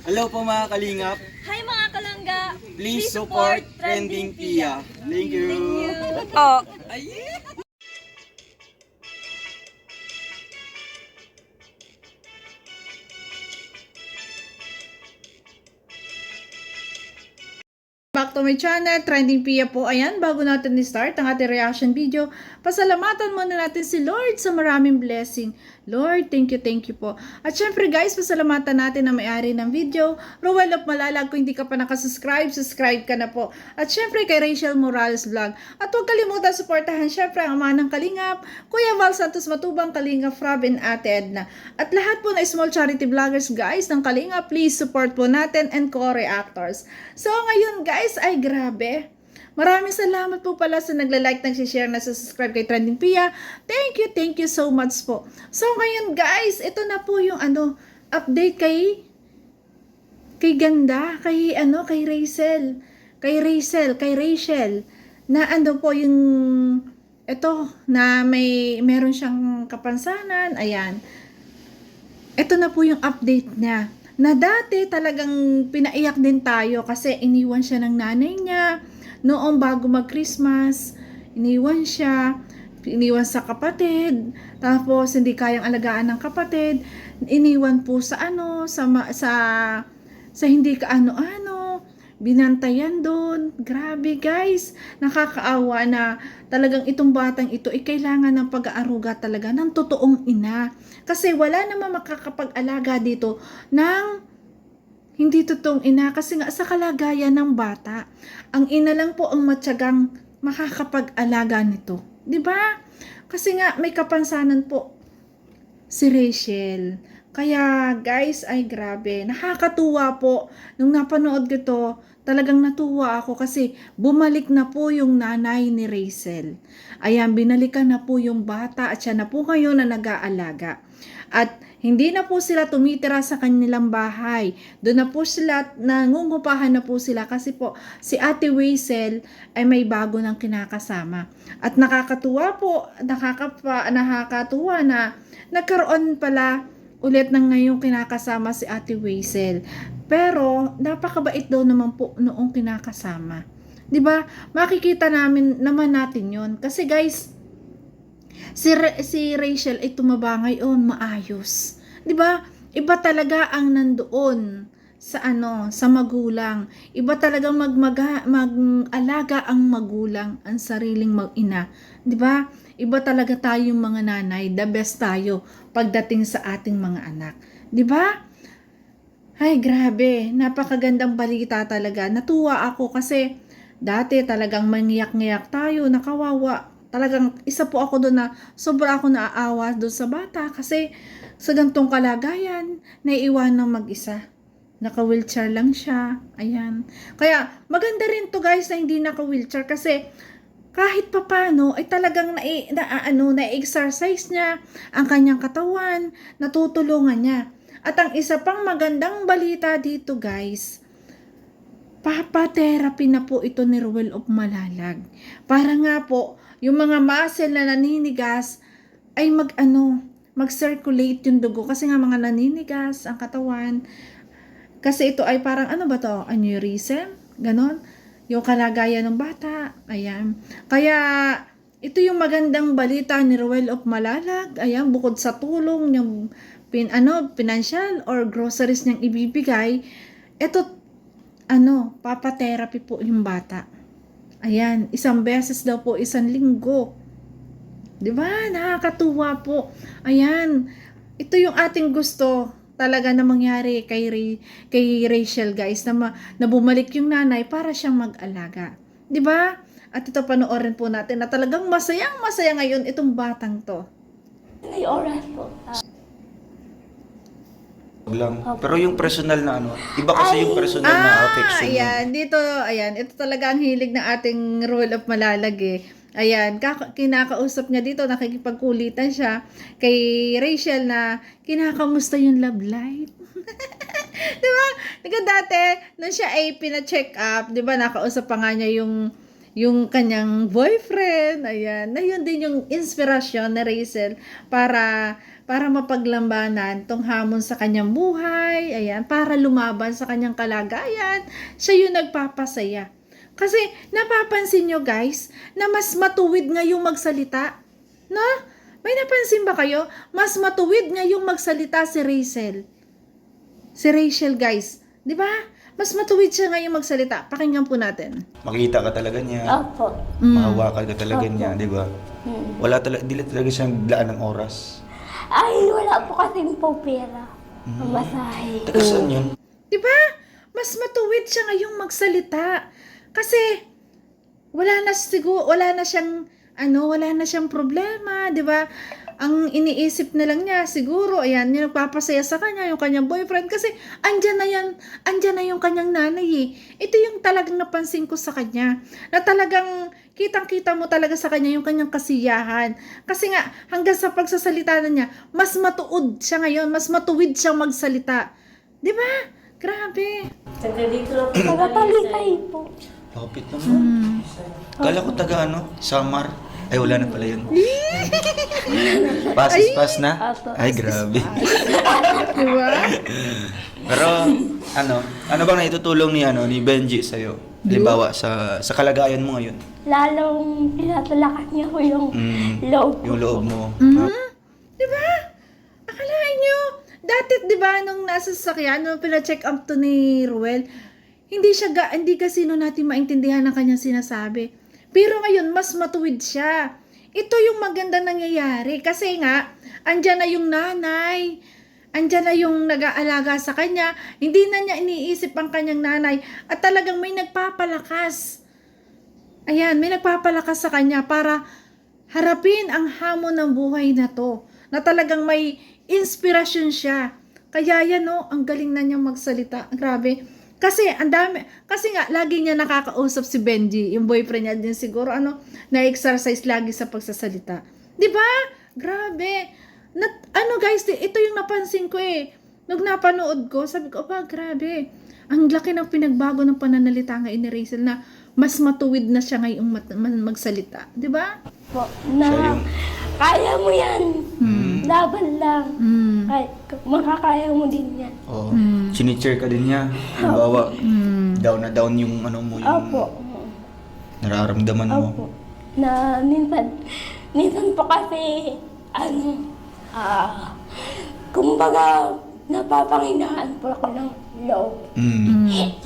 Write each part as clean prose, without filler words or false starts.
Hello po mga kalingap. Hi mga kalangga! Please support Trending Pia. Thank you. Oh. Back to my channel, Trending Pia po. Ayan, bago natin ni-start ang ating reaction video, pasalamatan muna natin si Lord sa maraming blessing. Lord, thank you po. At syempre guys, pasalamatan natin ang may-ari ng video, Ruel of Malalag. Kung hindi ka pa nakasubscribe, subscribe ka na po. At syempre kay Rachel Morales Vlog. At huwag kalimutan suportahan syempre ang ama ng Kalingap, Kuya Val Santos Matubang, Kalingap Frab, and Ate Edna. At lahat po na small charity vloggers guys ng Kalingap, please support po natin and co-reactors. So ngayon guys, ay grabe. Maraming salamat po pala sa nagla-like, nag-share, na subscribe kay Trending Pia. Thank you so much po. So ngayon guys, ito na po yung update kay Ganda, kay Rachel. Kay Rachel na po yung ito na meron siyang kapansanan. Ayan. Ito na po yung update niya. Na dati talagang pinaiyak din tayo kasi iniwan siya ng nanay niya noong bago mag-Christmas. Iniwan sa kapatid, tapos hindi kayang alagaan ng kapatid, iniwan po sa hindi kaano-ano, binantayan doon. Grabe guys, nakakaawa na talagang itong batang ito ay kailangan ng pag-aaruga talaga ng totoong ina. Kasi wala naman makakapag-alaga dito ng hindi totoong ina kasi nga sa kalagayan ng bata. Ang ina lang po ang matyagang makakapag-alaga nito. 'Di ba? Kasi nga may kapansanan po si Rachel. Kaya guys, ay grabe. Nakakatuwa po. Nung napanood ko to, talagang natuwa ako kasi bumalik na po yung nanay ni Rachel. Ayan, binalikan na po yung bata at siya na po ngayon na nag-aalaga. At hindi na po sila tumitira sa kanilang bahay. Doon na po sila, nangungupahan na po sila kasi po si Ate Rachel ay may bago ng kinakasama. At nakakatuwa po, nakakatuwa na nagkaroon pala ulit ng ngayong kinakasama si Ate Rachel. Pero napakabait daw naman po noong kinakasama. 'Di ba? Makikita naman natin 'yon. Kasi guys, si Rachel ay tumaba ngayon, maayos. 'Di ba? Iba talaga ang nandoon sa magulang. Iba talagang mag-alaga ang magulang, ang sariling mag-ina. 'Di ba? Iba talaga tayong mga nanay, the best tayo pagdating sa ating mga anak. 'Di ba? Ay, grabe. Napakagandang balita talaga. Natuwa ako kasi dati talagang mangiyak-ngiyak tayo, nakawawa. Talagang isa po ako doon na sobra ako naaawa doon sa bata kasi sa gantong kalagayan, naiiwan ng mag-isa. Naka-wheelchair lang siya. Ayan. Kaya maganda rin to guys na hindi naka-wheelchair kasi kahit papano ay talagang na-exercise niya ang kanyang katawan, natutulungan niya. At ang isa pang magandang balita dito guys, papa-therapy na po ito ni Ruel of Malalag. Para nga po, yung mga muscle na naninigas ay mag-circulate yung dugo. Kasi nga mga naninigas ang katawan. Kasi ito ay parang aneurysm, ganon. Yung kalagayan ng bata, ayan. Kaya, ito yung magandang balita ni Ruel of Malalag. Ayan, bukod sa tulong yung financial or groceries niyang ibibigay, ito, papa-therapy po yung bata. Ayan, isang beses daw po, isang linggo. Diba? Nakakatuwa po. Ayan, ito yung ating gusto talaga na mangyari kay Rachel guys, na bumalik yung nanay para siyang mag-alaga. Diba? At ito panoorin po natin na talagang masayang ngayon itong batang to. Ay, oras po. Lang. Pero yung personal na iba kasi yung personal na affection. Ayan, ito talaga ang hilig ng ating Ruel of Malalag eh. Ayan, kinakausap niya dito, nakikipagkulitan siya kay Rachel na kinakamusta yung love life. Diba? Dati, nung siya ay pina-check up, diba, nakausap pa nga niya yung kanyang boyfriend. Ayan, na yun din yung inspirasyon ni Rachel para para mapaglambanan tong hamon sa kanyang buhay, ayan, para lumaban sa kanyang kalagayan, siya yung nagpapasaya. Kasi napapansin nyo guys, na mas matuwid ngayong magsalita, no? May napansin ba kayo? Mas matuwid ngayong magsalita si Rachel. Si Rachel guys, di ba? Mas matuwid siya ngayong magsalita. Pakinggan po natin. Makita ka talaga niya. Opo. Mahawakan ka talaga Opo. niya, di ba? Hmm. Di talaga siyang laan ng oras. Ay, wala po kasing po pera. Masahe. Taga saan yun? Di ba? Mas matuwid siya ngayong magsalita. Kasi wala na siyang problema, 'di ba? Ang iniisip na lang niya siguro, ayan, yung nagpapasaya sa kanya, yung kanyang boyfriend kasi andyan na yung kanyang nanay eh. Ito yung talagang napansin ko sa kanya, na talagang kitang-kita mo talaga sa kanya yung kanyang kasiyahan. Kasi nga, hanggang sa pagsasalita na niya, mas matuod siya ngayon, mas matuwid siyang magsalita. 'Di ba? Grabe. Taga Talisay po. Lapit naman. Kala ko taga Samar. Ay, wala na pala yun. Pass is pass na? Apo. Ay, grabe. Di ba? Pero, ano bang naitutulong ni Benji sa'yo? Halimbawa, sa kalagayan mo ngayon. Lalong pinatalakas niya ko yung loob ko. Yung loob mo. Di ba? Akalain nyo, dati di ba nung nasa sasakyan, nung pina-check up to ni Ruel, hindi kasi natin maintindihan ang kanyang sinasabi. Pero ngayon, mas matuwid siya. Ito yung maganda nangyayari. Kasi nga, andyan na yung nanay. Andyan na yung nag-aalaga sa kanya. Hindi na niya iniisip ang kanyang nanay. At talagang may nagpapalakas. Ayan, may nagpapalakas sa kanya para harapin ang hamon ng buhay na to. Na talagang may inspirasyon siya. Kaya yan ang galing na niyang magsalita. Grabe. Kasi nga lagi niya nakakausap si Benji, yung boyfriend niya din siguro na-exercise lagi sa pagsasalita. 'Di ba? Grabe. Guys, ito yung napansin ko eh. Nung napanood ko, sabi ko, grabe. Ang laki ng pinagbago ng pananalita ngayon ni Rachel na mas matuwid na siya ngayong magsalita. 'Di ba? Po, na kaya mo yan. Laban lang. Makakaya mo din yan. Oo. Sinicheer ka din niya. Halimbawa, down na down yung mo, yung Opo. nararamdaman mo. Opo. Na minsan po kasi, kumbaga, napapanginahan po ako ng loob.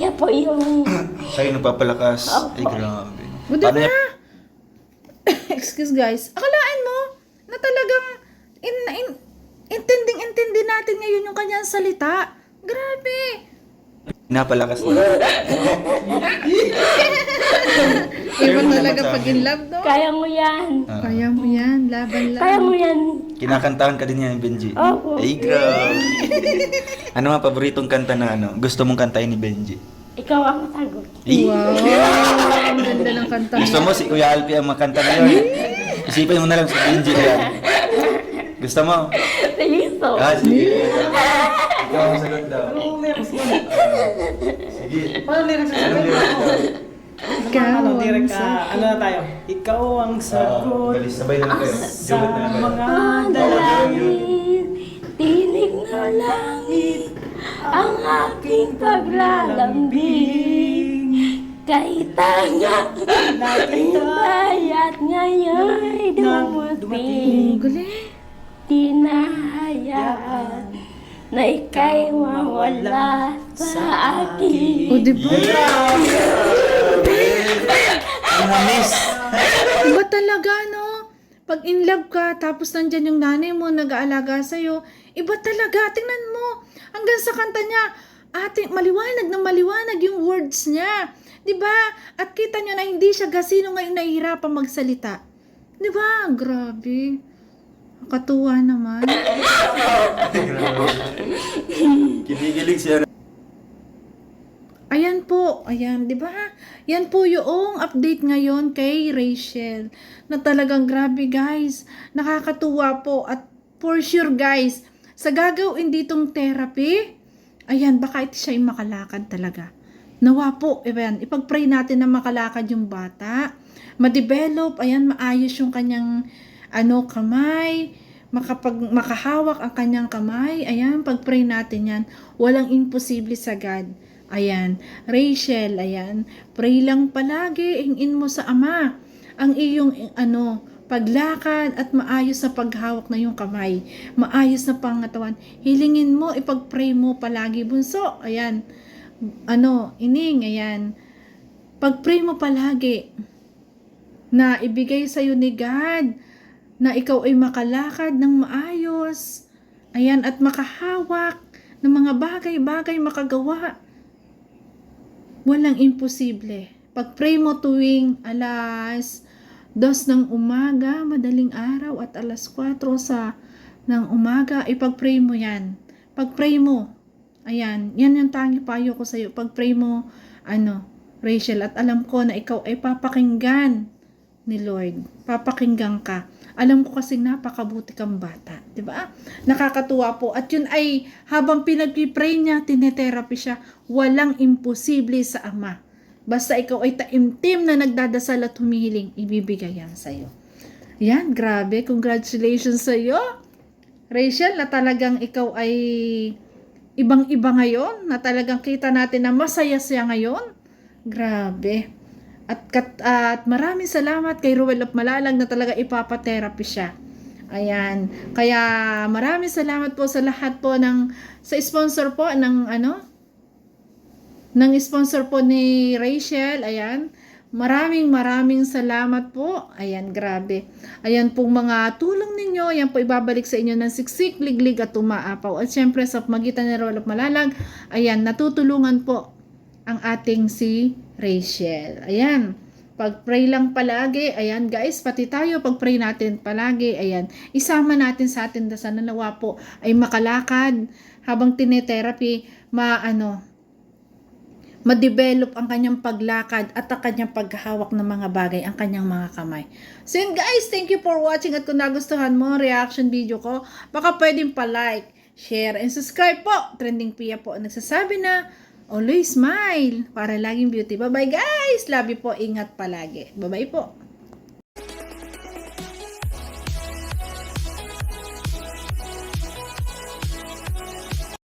Yan po yung, Sa'yo napapalakas. Opo. Ay, grabe. O, Paano diba? niya- Excuse guys. Akalaan mo na talagang intindi natin ngayon yung kanyang salita. Grabe. Napalakas niya. Iba mo talaga naman sa pag akin. in love, no? kaya mo yan. Kaya mo yan. Laban lang. Kaya mo yan. Kinakantahan ka din niya ni Benji. Opo. Ay, grabe. Ano nga paboritong kanta na gusto mong kantahin ni Benji? Ikaw ang sagot. Wow. Ang ganda ng kanta Gusto mo si Kuya Alpi ang makanta ngayon? Isipin mo na lang si Benji yan. Gusto mo? Sige, so. Sige. Ikaw ang sagot daw. Sige. Paano lyrics sa sagot? Ikaw ang Direct sagot. ano na tayo? Ikaw ang sagot Galis, sabay na lang kayo. sa Duet na lang kayo. mga Dalangin, tinig na langit, ang aking paglalambing. Kay tanya, hintay at ngayon'y dumating. Ang galing. Tinahayaan na ika'y mawala sa akin. O, diba? Miss. Iba talaga, no? Pag in love ka, tapos nandyan yung nanay mo, nag-aalaga sa'yo, iba talaga. Tingnan mo. Hanggang sa kanta niya, maliwanag na maliwanag yung words niya. Diba? At kita nyo na hindi siya gasino ngayon nahihirapang magsalita. Diba? Grabe. Katuwa naman. Kinikilig siya. Ayan po, ayan, di ba? Yan po yung update ngayon kay Rachel. Na talagang grabe guys, nakakatuwa po at for sure guys, sa gagawin ditong therapy, ayan, baka ito siya yung makalakad talaga. Nawa po, ayan, ipag-pray natin na makalakad yung bata, ma-develop, ayan, maayos yung kanyang kamay, makahawak ang kanyang kamay. Ayan, pag-pray natin yan. Walang imposible sa God. Ayan, Rachel, ayan, pray lang palagi, hingin mo sa Ama ang iyong paglakad at maayos na paghawak na yung kamay, maayos na pangatawan. Hilingin mo, ipag-pray mo palagi, bunso. Ayan, ining, ayan, pag-pray mo palagi na ibigay sa'yo ni God na ikaw ay makalakad ng maayos, ayan, at makahawak ng mga bagay-bagay makagawa. Walang imposible. Pag-pray mo tuwing alas 2 ng umaga, madaling araw, at alas 4 ng umaga, ipag-pray mo yan. Pag-pray mo. Ayan, yan yung tangi payo ko sa'yo. Pag-pray mo, Rachel, at alam ko na ikaw ay papakinggan ni Lord. Papakinggan ka. Alam ko kasing napakabuti kang bata. 'Di ba? Nakakatuwa po. At yun ay habang pinag-pray niya, tinetherapy siya. Walang imposible sa Ama. Basta ikaw ay taimtim na nagdadasal at humihiling, ibibigay yan sa'yo. Yan, grabe. Congratulations sa'yo, Rachel, na talagang ikaw ay ibang-iba ngayon. Na talagang kita natin na masaya siya ngayon. Grabe. At maraming salamat kay Ruel of Malalag na talaga ipapatherapy siya. Ayan. Kaya maraming salamat po sa lahat po sa sponsor po ng sponsor po ni Rachel. Ayan. Maraming salamat po. Ayan, grabe. Ayan pong mga tulong ninyo. Ayan po ibabalik sa inyo ng siksik, liglig at umaapaw. At syempre sa magitan ni Ruel of Malalag, ayan, natutulungan po ang ating si Rachel. Ayan. Pag-pray lang palagi. Ayan guys, pati tayo pag-pray natin palagi. Ayan. Isama natin sa ating dasal na nawa po ay makalakad habang tinetherapy, ma-develop ang kanyang paglakad at ang kanyang paghawak ng mga bagay, ang kanyang mga kamay. So yun guys, thank you for watching, at kung nagustuhan mo ang reaction video ko, baka pwedeng pa-like, share, and subscribe po. Trending Pia po ang nagsasabi na always smile para laging beauty. Bye-bye guys! Love you po. Ingat palagi. Bye-bye po.